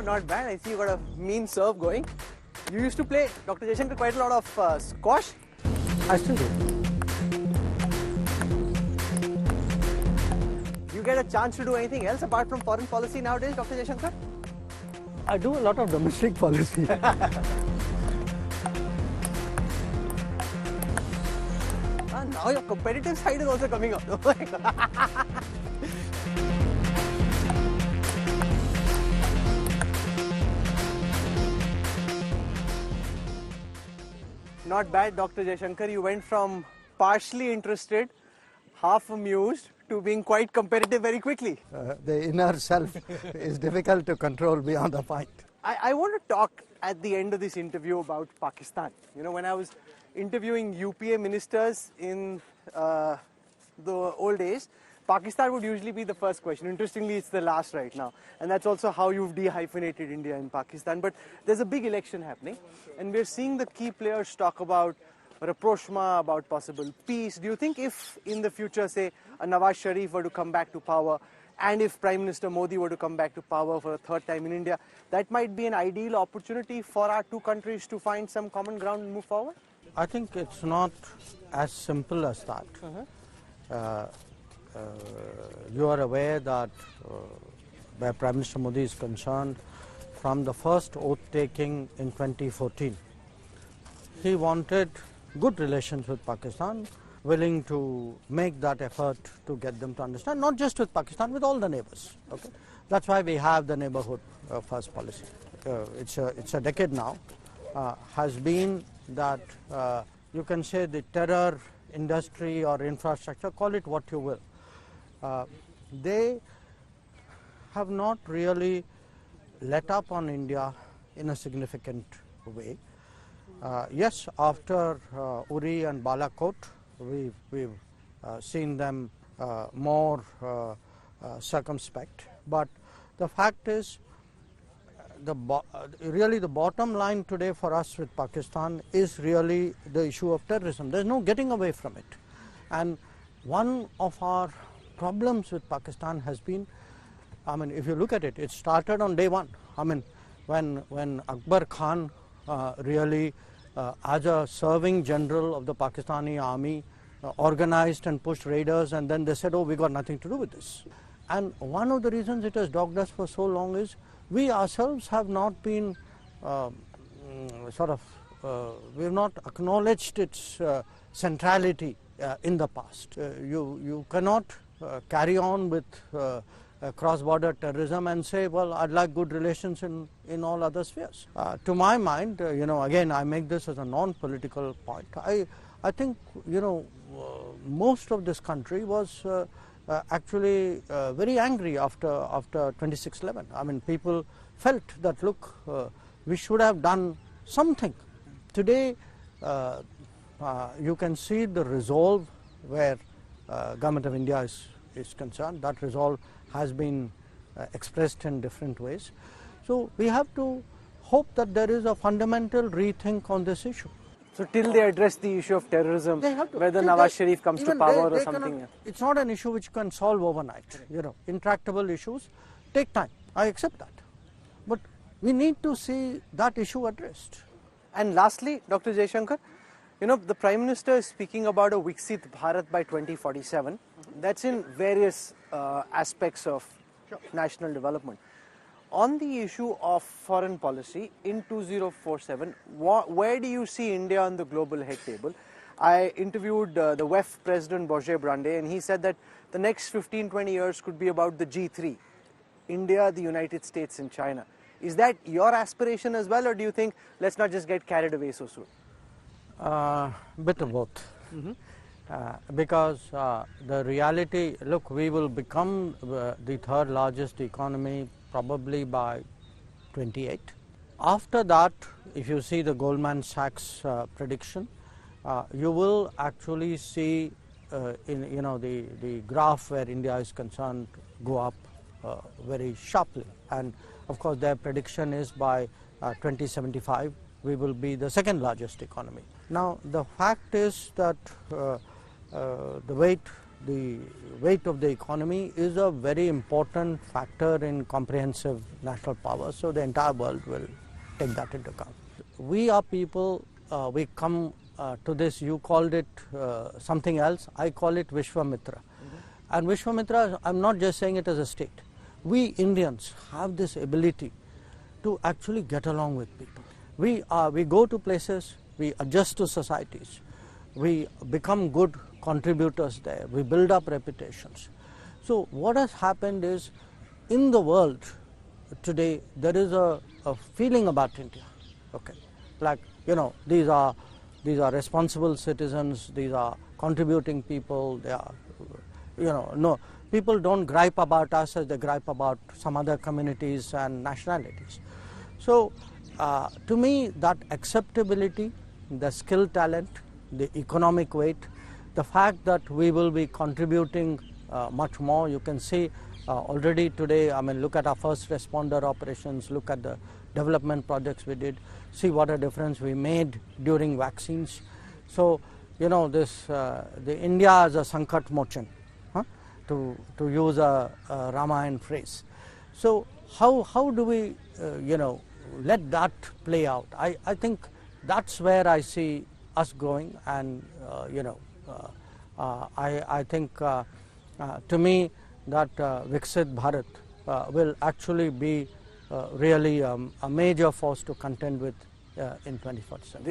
not bad. I see you got a mean serve going. You used to play, Dr. Jaishankar, quite a lot of squash. I still do. You get a chance to do anything else apart from foreign policy nowadays, Dr. Jaishankar? I do a lot of domestic policy. Now your competitive side is also coming out. Oh my God. Not bad, Dr. Jaishankar. You went from partially interested, half amused, to being quite competitive very quickly. The inner self is difficult to control beyond a point. I want to talk at the end of this interview about Pakistan. You know, when I was interviewing UPA ministers in the old days, Pakistan would usually be the first question. Interestingly, it's the last right now. And that's also how you've de-hyphenated India and Pakistan. But there's a big election happening. And we're seeing the key players talk about rapprochement, about possible peace. Do you think if in the future, say, a Nawaz Sharif were to come back to power, and if Prime Minister Modi were to come back to power for a third time in India, that might be an ideal opportunity for our two countries to find some common ground and move forward? I think it's not as simple as that. You are aware that where Prime Minister Modi is concerned, from the first oath taking in 2014, he wanted good relations with Pakistan, willing to make that effort to get them to understand, not just with Pakistan, with all the neighbors. Okay? That's why we have the neighborhood first policy. It's a decade now, has been that you can say the terror industry or infrastructure, call it what you will. They have not really let up on India in a significant way. Yes, after Uri and Balakot, we've seen them more circumspect. But the fact is, really the bottom line today for us with Pakistan is really the issue of terrorism. There's no getting away from it. And one of our problems with Pakistan has been, I mean, if you look at it, it started on day one. I mean, when Akbar Khan really, as a serving general of the Pakistani army, organized and pushed raiders, and then they said, oh, we got nothing to do with this. And one of the reasons it has dogged us for so long is we ourselves have not been we have not acknowledged its centrality in the past. You cannot carry on with cross-border terrorism and say, well, I'd like good relations in all other spheres. To my mind, again, I make this as a non-political point. I think, most of this country was actually very angry after 26/11. I mean, people felt that, look, we should have done something. Today, you can see the resolve where Government of India is concerned. That resolve has been expressed in different ways. So we have to hope that there is a fundamental rethink on this issue. So till they address the issue of terrorism, whether Nawaz Sharif comes to power or something. It's not an issue which can solve overnight. Intractable issues take time. I accept that. But we need to see that issue addressed. And lastly, Dr. Jaishankar, the Prime Minister is speaking about a Vixit Bharat by 2047. That's in various aspects of national development. On the issue of foreign policy in 2047, where do you see India on the global head table? I interviewed the WEF President Borje Brande, and he said that the next 15-20 years could be about the G3, India, the United States and China. Is that your aspiration as well, or do you think let's not just get carried away so soon? Bit of both. Because the reality, look, we will become the third largest economy probably by 28. After that, if you see the Goldman Sachs prediction, you will actually see the graph where India is concerned go up very sharply. And of course, their prediction is by 2075 we will be the second largest economy. Now, the fact is that the weight the weight of the economy is a very important factor in comprehensive national power, so the entire world will take that into account. We are people, we come to this, you called it something else, I call it Vishwamitra. And Vishwamitra, I'm not just saying it as a state. We Indians have this ability to actually get along with people. We go to places, we adjust to societies, we become good contributors there, we build up reputations. So what has happened is, in the world today, there is a feeling about India, okay, like, you know, these are responsible citizens, these are contributing people, they are, you know, no, people don't gripe about us as they gripe about some other communities and nationalities. So to me, that acceptability, the skill talent, the economic weight, the fact that we will be contributing much more, you can see already today, I mean, look at our first responder operations, look at the development projects we did, see what a difference we made during vaccines. So, you know, this, the India as a Sankat Mochan, to use a Ramayan phrase. So how do we, you know, let that play out? I think that's where I see us going, and you know, I think to me that Vixit Bharat will actually be really a major force to contend with in 2047.